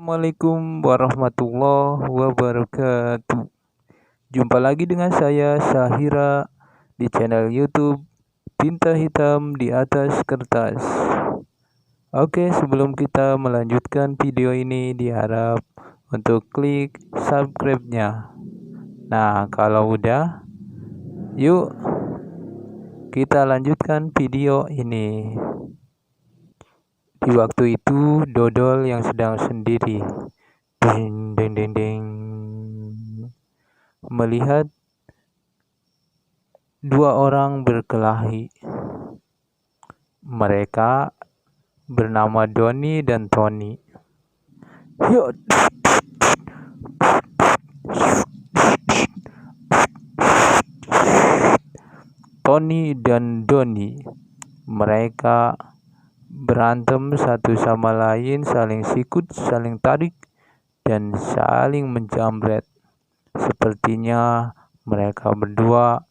Assalamualaikum warahmatullahi wabarakatuh. Jumpa lagi dengan saya Syahira di channel YouTube Tinta Hitam di Atas Kertas. Oke, sebelum kita melanjutkan video ini diharap untuk klik subscribe-nya. Nah, kalau udah, yuk kita lanjutkan video ini. Di waktu itu Dodol yang sedang sendiri ding, ding, ding, ding, melihat dua orang berkelahi. Mereka bernama Doni dan Tony. Tony dan Doni, mereka berantem satu sama lain, saling sikut, saling tarik, dan saling menjamret. Sepertinya mereka berdua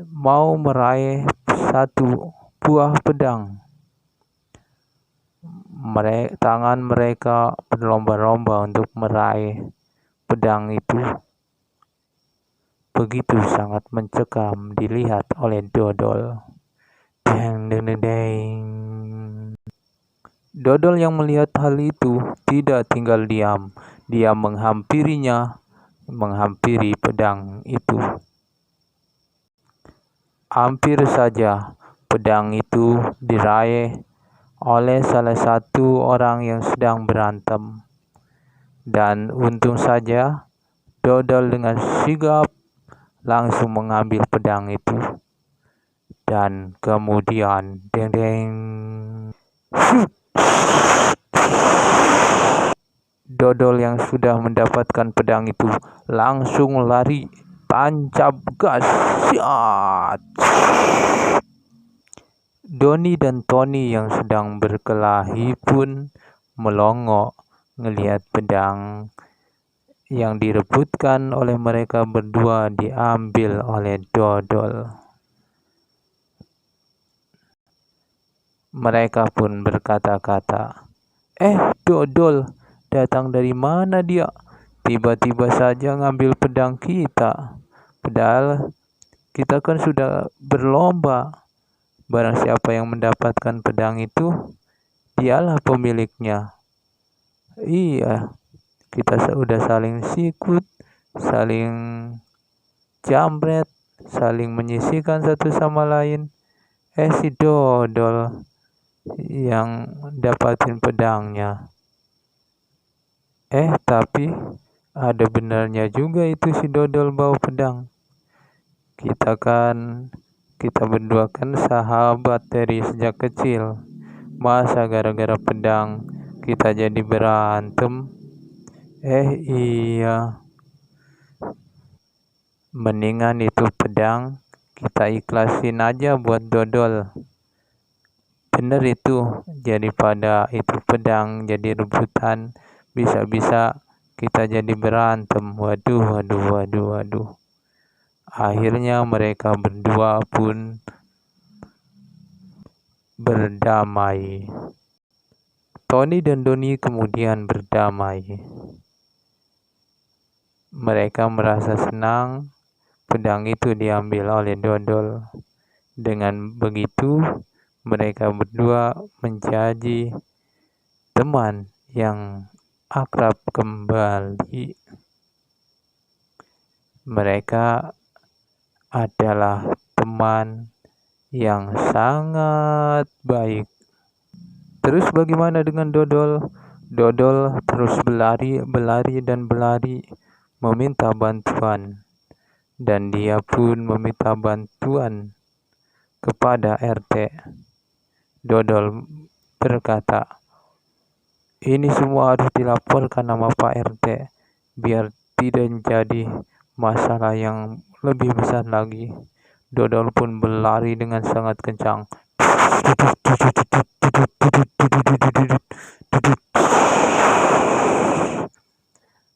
mau meraih satu buah pedang. Tangan mereka berlomba-lomba untuk meraih pedang itu. Begitu sangat mencekam dilihat oleh Dodol. Deng, deng, deng, deng. Dodol yang melihat hal itu tidak tinggal diam. Dia menghampiri pedang itu. Hampir saja pedang itu diraih oleh salah satu orang yang sedang berantem. Dan untung saja Dodol dengan sigap langsung mengambil pedang itu. Dan kemudian deng deng, Dodol yang sudah mendapatkan pedang itu langsung lari tancap gas. Siat. Doni dan Tony yang sedang berkelahi pun melongo ngelihat pedang yang direbutkan oleh mereka berdua diambil oleh Dodol. Mereka pun berkata-kata, Dodol, datang dari mana dia? Tiba-tiba saja ngambil pedang kita. Padahal kita kan sudah berlomba. Barang siapa yang mendapatkan pedang itu, dialah pemiliknya. Iya, kita sudah saling sikut, saling jambret, saling menyisihkan satu sama lain. Si Dodol yang dapatin pedangnya. Tapi ada benarnya juga itu si Dodol bawa pedang. Kita berdua kan sahabat dari sejak kecil. Masa gara-gara pedang kita jadi berantem? Iya. Mendingan itu pedang kita ikhlasin aja buat Dodol. Bener itu, daripada itu pedang jadi rebutan, bisa-bisa kita jadi berantem. Waduh. Akhirnya mereka berdua pun berdamai. Tony dan Doni kemudian berdamai. Mereka merasa senang pedang itu diambil oleh Dodol. Dengan begitu, mereka berdua menjadi teman yang akrab kembali. Mereka adalah teman yang sangat baik. Terus bagaimana dengan Dodol? Dodol terus berlari meminta bantuan. Dan dia pun meminta bantuan kepada RT. Dodol berkata, ini semua harus dilaporkan sama Pak RT biar tidak jadi masalah yang lebih besar lagi. Dodol pun berlari dengan sangat kencang.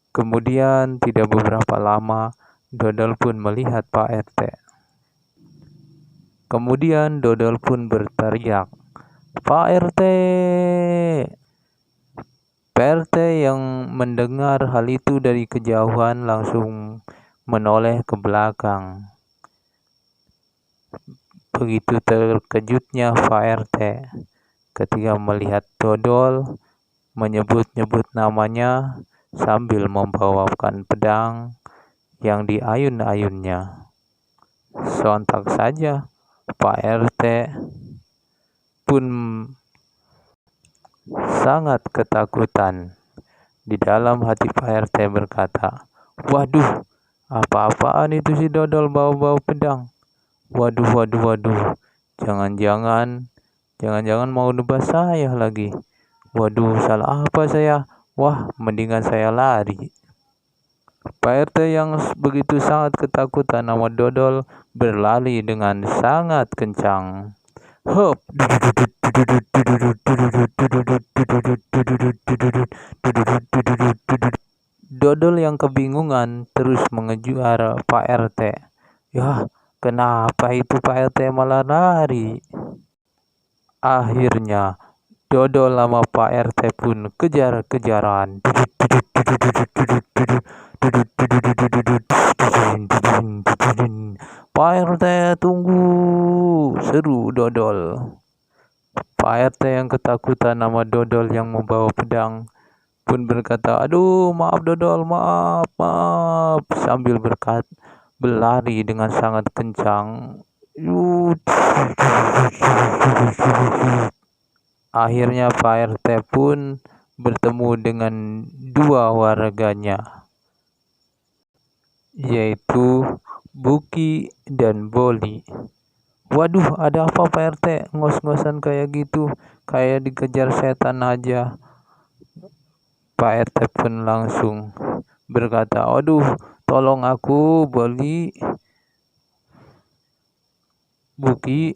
Kemudian tidak beberapa lama Dodol pun melihat Pak RT. Kemudian Dodol pun berteriak, Pak RT, Pak RT yang mendengar hal itu dari kejauhan langsung menoleh ke belakang. Begitu terkejutnya Pak RT ketika melihat dodol menyebut-nyebut namanya sambil membawakan pedang yang diayun-ayunnya. Sontak saja Pak RT pun sangat ketakutan. Di dalam hati Pak RT berkata, "Waduh, apa-apaan itu si dodol bawa-bawa pedang? Waduh, waduh, waduh. Jangan-jangan mau nebas saya lagi. Waduh, salah apa saya? Wah, mendingan saya lari." Pak RT yang begitu sangat ketakutan sama dodol berlari dengan sangat kencang. Hop. Dodol yang kebingungan terus mengejar Pak RT. "Ya, kenapa itu Pak RT malah lari?" Akhirnya dodol sama Pak RT pun kejar-kejaran. "Pak RT, tunggu!" seru dodol. Pak RT yang ketakutan sama dodol yang membawa pedang pun berkata, "Aduh, maaf dodol, maaf, maaf," sambil berlari dengan sangat kencang. Akhirnya Pak RT pun bertemu dengan dua warganya, yaitu Buki dan Boli. "Waduh, ada apa Pak RT? Ngos-ngosan kayak gitu, kayak dikejar setan aja." Pak RT pun langsung berkata, "Aduh, tolong aku, Boli, Buki,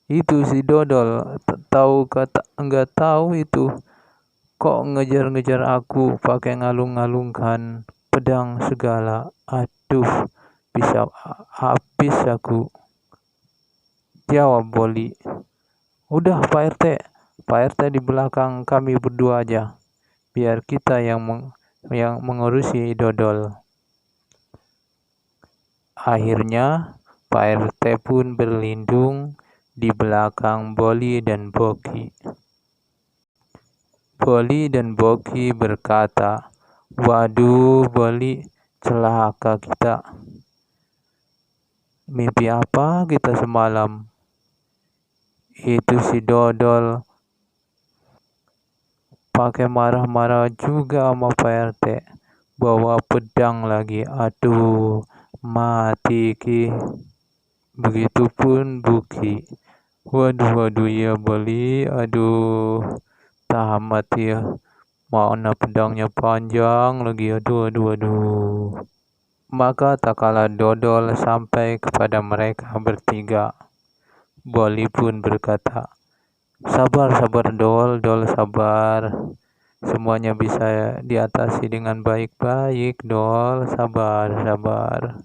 itu si dodol tahu kata nggak tahu itu kok ngejar-ngejar aku pakai ngalung-ngalungkan pedang segala. Aduh, bisa habis aku." Jawab Boli, "Udah Pak RT, Pak RT di belakang kami berdua aja. Biar kita yang mengurusi dodol." Akhirnya Pak RT pun berlindung di belakang Boli dan Boki. Boli dan Boki berkata, "Waduh Boli, celaka kita. Mimpi apa kita semalam? Itu si dodol pakai marah-marah juga sama Pak RT. Bawa pedang lagi. Aduh, mati ki." Begitupun Buki. "Waduh, waduh ya Boli, aduh, tamat ya. Mana pedangnya panjang lagi, aduh, aduh, aduh." Maka tak kala dodol sampai kepada mereka bertiga, Boli pun berkata, "Sabar, sabar dol, sabar. Semuanya bisa diatasi dengan baik-baik, dol, sabar, sabar."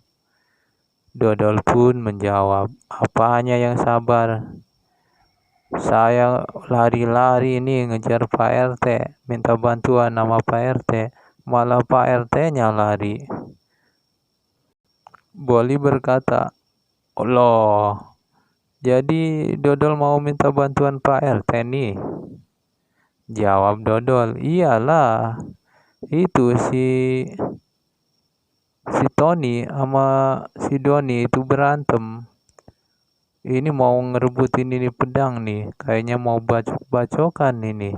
Dodol pun menjawab, "Apanya yang sabar? Saya lari-lari ini ngejar Pak RT, minta bantuan sama Pak RT, malah Pak RT-nya lari." Boli berkata, "Loh, jadi dodol mau minta bantuan Pak RT nih?" Jawab dodol, "Iyalah, itu si Tony sama si Doni itu berantem. Ini mau ngerebutin ini pedang nih, kayaknya mau bacok-bacokan ini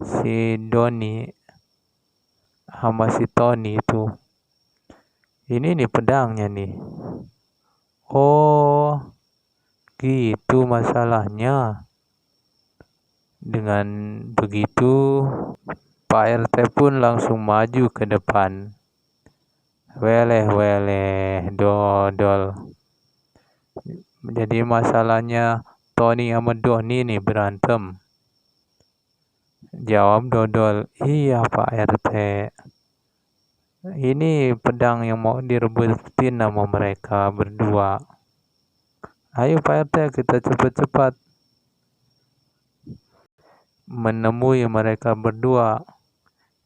si Doni sama si Tony itu. Ini nih pedangnya nih." "Oh, gitu masalahnya." Dengan begitu, Pak RT pun langsung maju ke depan. "Weleh-weleh, dodol. Jadi masalahnya Tony sama Doni nih berantem." Jawab dodol, "Iya Pak RT. Ini pedang yang mau direbutin sama mereka berdua. Ayo Pak RT, kita cepat-cepat menemui mereka berdua.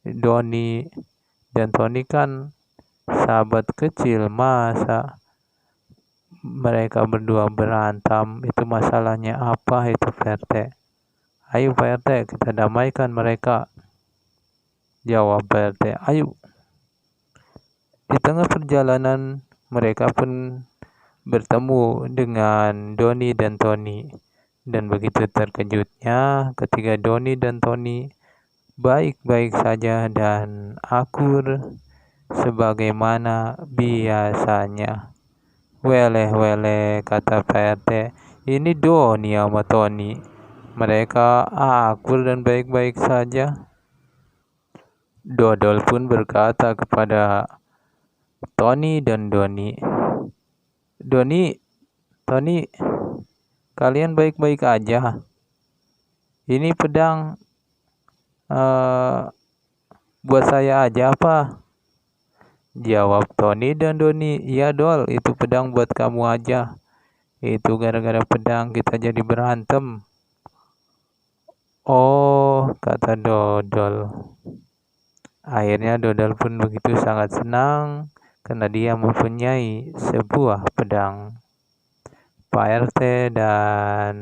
Doni dan Tony kan sahabat kecil, masa mereka berdua berantem? Itu masalahnya apa itu, Pak RT? Ayo Pak RT, kita damaikan mereka. Jawab Pak RT, ayo. Di tengah perjalanan mereka pun bertemu dengan Doni dan Tony. Dan begitu terkejutnya ketika Doni dan Tony baik-baik saja dan akur sebagaimana biasanya. Weleh, kata Pak RT, ini Doni sama Tony. Mereka akur dan baik-baik saja. Dodol pun berkata kepada Tony dan Doni, Tony, kalian baik-baik aja. Ini pedang buat saya aja apa? Jawab Tony dan Doni, iya Dol, itu pedang buat kamu aja. Itu gara-gara pedang kita jadi berantem. Oh, kata Dodol. Akhirnya Dodol pun begitu sangat senang karena dia mempunyai sebuah pedang. Pak RT dan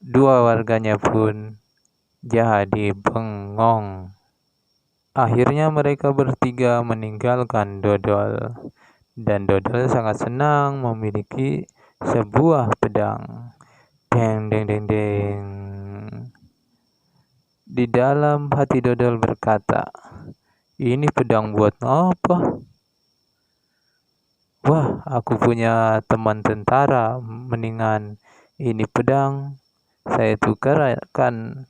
dua warganya pun jadi bengong. Akhirnya mereka bertiga meninggalkan Dodol. Dan Dodol sangat senang memiliki sebuah pedang. Deng, deng, deng, deng. Di dalam hati Dodol berkata, ini pedang buat apa? Wah, aku punya teman tentara, mendingan ini pedang saya tukarkan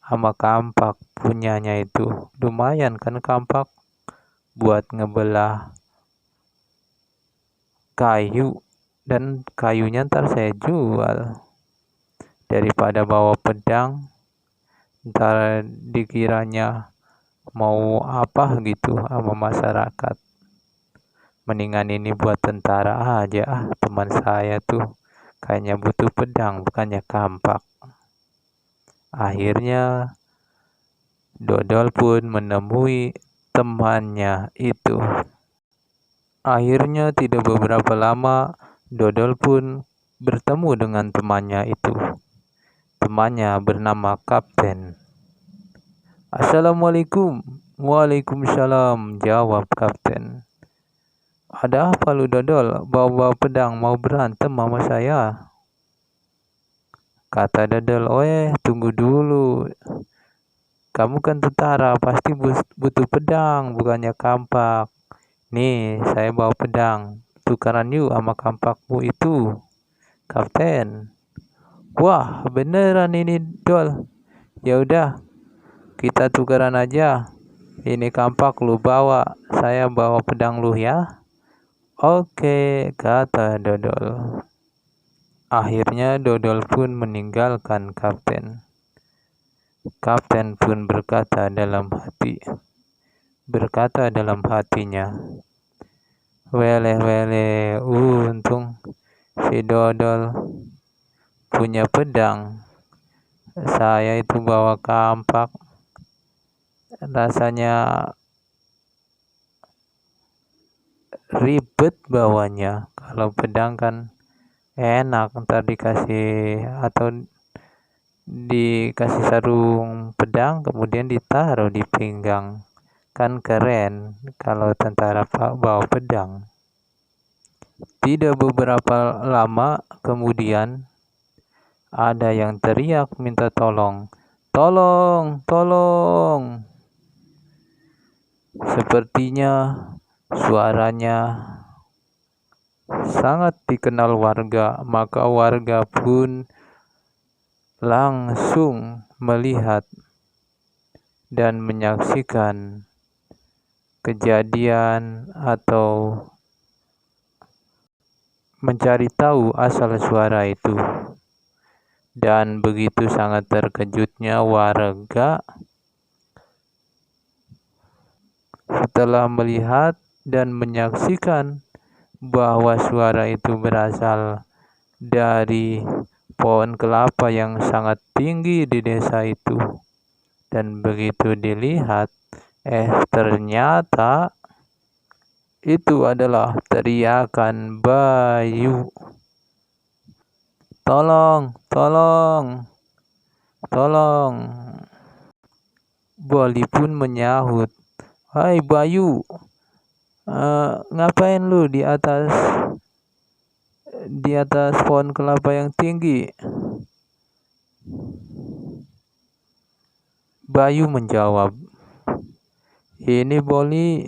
sama kampak punyanya itu. Lumayan kan kampak buat ngebelah kayu, dan kayunya ntar saya jual. Daripada bawa pedang ntar dikiranya mau apa gitu sama masyarakat. Mendingan ini buat tentara aja, teman saya tuh kayaknya butuh pedang bukannya kampak. Akhirnya Dodol pun menemui temannya itu. Akhirnya tidak beberapa lama Dodol pun bertemu dengan temannya itu. Temannya bernama Kapten. Assalamualaikum. Waalaikumsalam, jawab Kapten. Ada apa lu Dodol? Bawa pedang mau berantem sama saya? Kata Dodol, tunggu dulu. Kamu kan tentara, pasti butuh pedang, bukannya kampak. Nih, saya bawa pedang. Tukaran yuk sama kampakmu itu, Kapten. Wah, beneran ini, Dol. Ya udah, kita tukaran aja. Ini kampak lu bawa, saya bawa pedang lu ya. Oke, kata Dodol. Akhirnya Dodol pun meninggalkan Kapten. Kapten pun berkata dalam hatinya, weleh, untung si Dodol punya pedang. Saya itu bawa kampak, rasanya ribet bawanya. Kalau pedang kan enak, ntar dikasih sarung pedang kemudian ditaruh di pinggang, kan keren kalau tentara bawa pedang. Tidak beberapa lama kemudian ada yang teriak minta tolong. Tolong. Sepertinya suaranya sangat dikenal warga, maka warga pun langsung melihat dan menyaksikan kejadian atau mencari tahu asal suara itu. Dan begitu sangat terkejutnya warga setelah melihat dan menyaksikan bahwa suara itu berasal dari pohon kelapa yang sangat tinggi di desa itu. Dan begitu dilihat, Ternyata itu adalah teriakan Bayu. Tolong, tolong, tolong. Boli pun menyahut, "Hai Bayu, ngapain lu di atas pohon kelapa yang tinggi?" Bayu menjawab, "Ini Boli,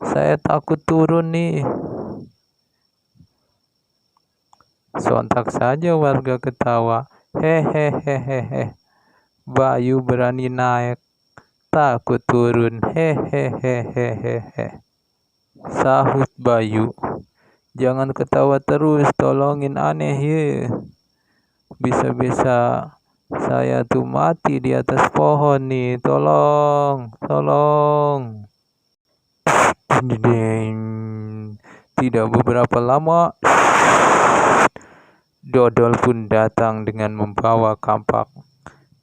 saya takut turun nih." Sontak saja warga ketawa. Hehehehehe. Bayu berani naik, takut turun. Hehehehehe. Sahut Bayu, "Jangan ketawa terus, tolongin aneh ye. Bisa-bisa saya tuh mati di atas pohon nih, tolong, tolong." Tidak beberapa lama, Dodol pun datang dengan membawa kampak.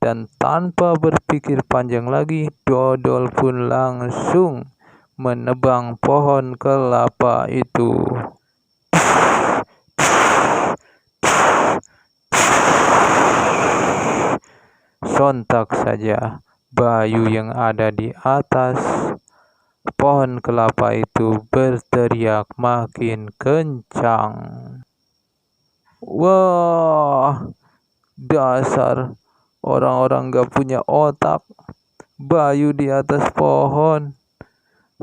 Dan tanpa berpikir panjang lagi, Dodol pun langsung menebang pohon kelapa itu. Sontak saja, Bayu yang ada di atas pohon kelapa itu berteriak makin kencang. Wah, dasar orang-orang gak punya otak. Bayu di atas pohon,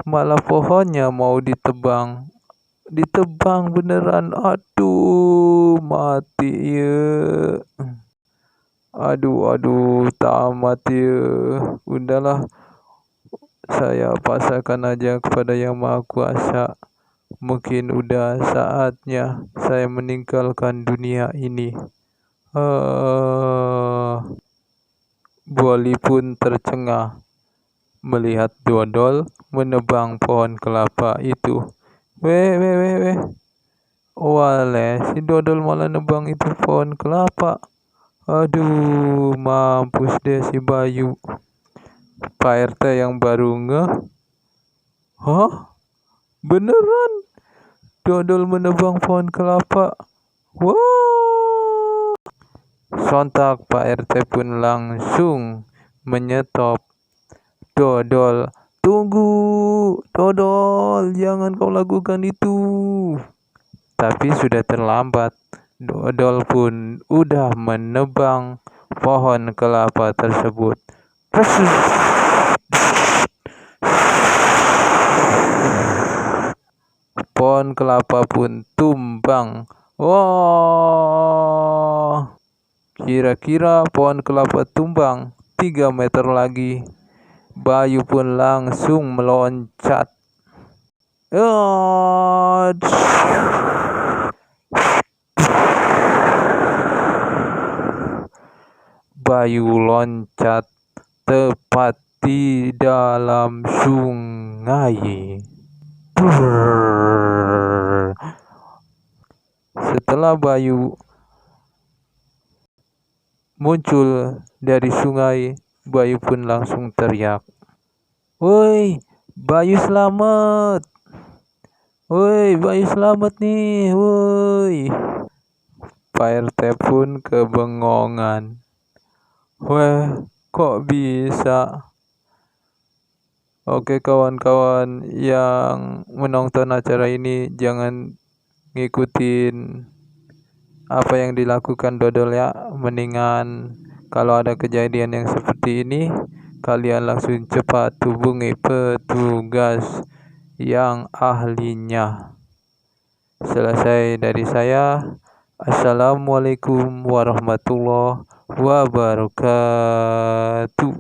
malah pohonnya mau ditebang. Ditebang beneran, aduh, mati ya. Aduh, tamat ya. Udahlah, saya pasrahkan aja kepada Yang Maha Kuasa. Mungkin udah saatnya saya meninggalkan dunia ini. Boli pun tercengah melihat Dodol menebang pohon kelapa itu. Weh. Wale, si Dodol malah nebang itu pohon kelapa. Aduh, mampus deh si Bayu. Pak RT yang baru ngeh. Hah? Beneran? Dodol menebang pohon kelapa? Wah! Sontak Pak RT pun langsung menyetop. "Dodol, tunggu! Dodol, jangan kau lakukan itu!" Tapi sudah terlambat. Dodol pun udah menebang pohon kelapa tersebut. Pohon kelapa pun tumbang. Wah, kira-kira pohon kelapa tumbang 3 meter lagi. Bayu pun langsung meloncat. Bayu loncat tepat di dalam sungai. Setelah Bayu muncul dari sungai, Bayu pun langsung teriak, "Woi, Bayu selamat! Woi, Bayu selamat nih, woi!" Pak RT pun kebengongan. Wah, kok bisa? Oke kawan-kawan yang menonton acara ini, jangan ngikutin apa yang dilakukan Dodol ya. Mendingan kalau ada kejadian yang seperti ini, kalian langsung cepat hubungi petugas yang ahlinya. Selesai dari saya. Assalamualaikum warahmatullahi wabarakatuh.